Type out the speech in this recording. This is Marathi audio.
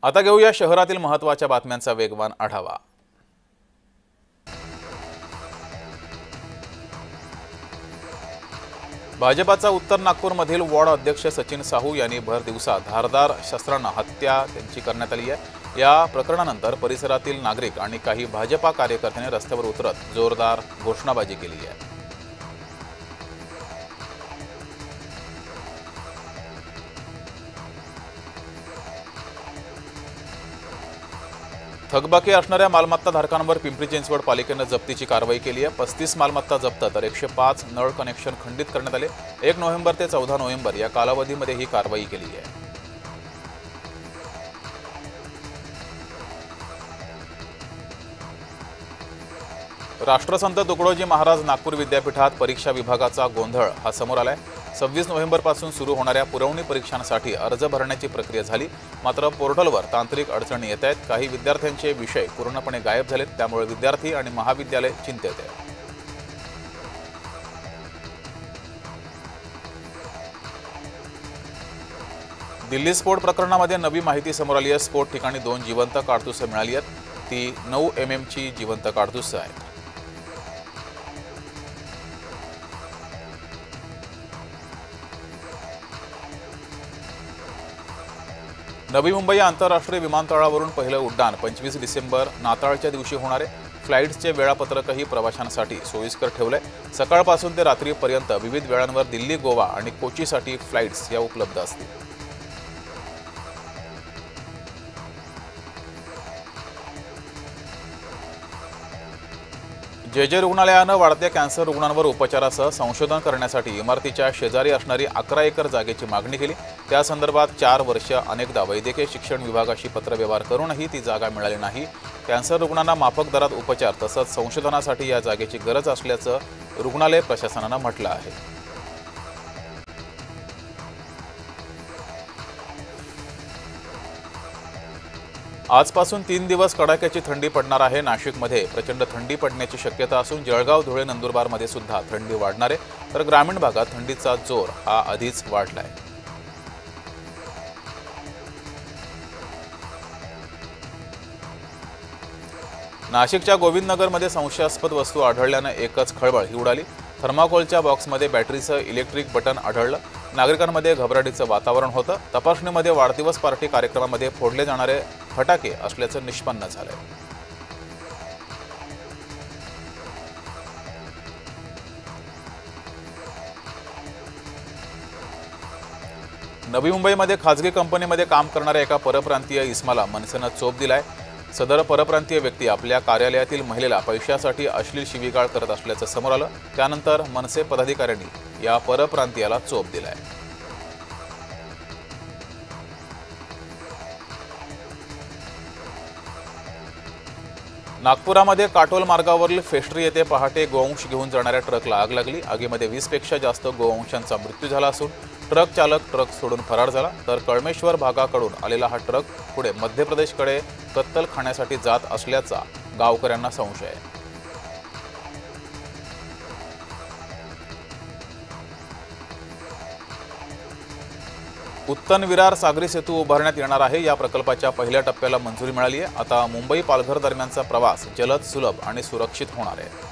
आता घेऊया शहरातील महत्त्वाच्या बातम्यांचा वेगवान आढावा। भाजपाचा उत्तर नागपूरमधील वॉर्ड अध्यक्ष सचिन साहू यांनी भर दिवसा धारदार शस्त्रांना हत्या त्यांची करण्यात आली आहे। या प्रकरणानंतर परिसरातील नागरिक आणि काही भाजपा कार्यकर्त्यांनी रस्त्यावर उतरत जोरदार घोषणाबाजी केली आहे। थकबाकी असणाऱ्या मालमत्ता धारकांवर पिंपरी चिंचवड पालिकेने जप्तीची कारवाई केली आहे। 35 मालमत्ता जप्त तर 105 नळ कनेक्शन खंडित करण्यात आले। 1 नोव्हेंबर ते 14 नोव्हेंबर या कालावधीमध्ये ही कारवाई केली आहे। राष्ट्रसंत तुकडोजी महाराज नागपूर विद्यापीठात परीक्षा विभागाचा गोंधळ हा समोर आलाय। 26 नोव्हेंबरपासून सुरू होणाऱ्या पुरवणी परीक्षांसाठी अर्ज भरण्याची प्रक्रिया झाली, मात्र पोर्टलवर तांत्रिक अडचणी येत आहेत। काही विद्यार्थ्यांचे विषय पूर्णपणे गायब झालेत, त्यामुळे विद्यार्थी आणि महाविद्यालय चिंतेत आहेत। दिल्ली स्फोट प्रकरणामध्ये नवी माहिती समोर आली आहे। स्फोट ठिकाणी 2 जिवंत काडतुसे मिळाली आहेत। ती 9 mm ची जिवंत काडतुसे आहेत। नवी मुंबई आंतरराष्ट्रीय विमानतळावरून पहिलं उड्डाण 25 डिसेंबर नाताळच्या दिवशी होणार आहे। फ्लाईट्सचे वेळापत्रकही प्रवाशांसाठी सोयीस्कर ठेवलंय। सकाळपासून ते रात्रीपर्यंत विविध वेळांवर दिल्ली, गोवा आणि कोचीसाठी फ्लाईट्स या उपलब्ध असतील। जे रुग्णालयानं वाढत्या कॅन्सर रुग्णांवर उपचारासह संशोधन करण्यासाठी इमारतीच्या शेजारी असणारी 11 एकर जागेची मागणी केली। त्या संदर्भात 4 वर्ष अनेकदा वैद्यकीय शिक्षण विभागाशी पत्रव्यवहार करूनही ती जागा मिळाली नाही। कॅन्सर रुग्णांना माफक दरात उपचार तसंच संशोधनासाठी या जागेची गरज असल्याचं रुग्णालय प्रशासनानं म्हटलं आहे। आजपासून 3 दिवस कडाक्याची थंडी पडणार आहे। नाशिकमध्ये प्रचंड थंडी पडण्याची शक्यता असून जळगाव, धुळे, नंदुरबारमध्ये सुद्धा थंडी वाढणार आहे, तर ग्रामीण भागात थंडीचा जोर हा आधीच वाढलाय। नाशिकच्या गोविंदनगरमध्ये संशयास्पद वस्तू आढळल्याने एकच खळबळ ही उडाली। थर्माकोलच्या बॉक्समध्ये बॅटरीचं इलेक्ट्रिक बटन आढळलं। नागरिकांमध्ये घबराटीचं वातावरण होतं। तपासणीमध्ये वाढदिवस पार्टी कार्यक्रमामध्ये फोडले जाणारे फटाके असल्याचं निष्पन्न झालंय। नवी मुंबईमध्ये खासगी कंपनीमध्ये काम करणाऱ्या एका परप्रांतीय इस्माला मनसेनं चोप दिलाय। सदर परप्रांतीय व्यक्ती आपल्या कार्यालयातील महिलेला पैशासाठी अश्लील शिवीगाळ करत असल्याचं समोर आलं। त्यानंतर मनसे पदाधिकाऱ्यांनी या परप्रांतीयाला चोप दिलाय। नागपुरामध्ये काटोल मार्गावरील फेस्ट्री येथे पहाटे गोवंश घेऊन जाणाऱ्या ट्रकला आग लागली। आगीमध्ये 20 पेक्षा जास्त गोवंशांचा मृत्यू झाला असून ट्रक चालक ट्रक सोडून फरार झाला, तर कळमेश्वर भागाकडून आलेला हा ट्रक पुढे मध्य प्रदेशकडे कत्तल खाण्यासाठी जात असल्याचा गावकऱ्यांना संशय आहे। उत्तन विरार सागरी सेतू उभारण्यात येणार आहे। या प्रकल्पाच्या पहिल्या टप्प्याला मंजुरी मिळाली आहे। आता मुंबई पालघर दरम्यानचा प्रवास जलद, सुलभ आणि सुरक्षित होणार आहे।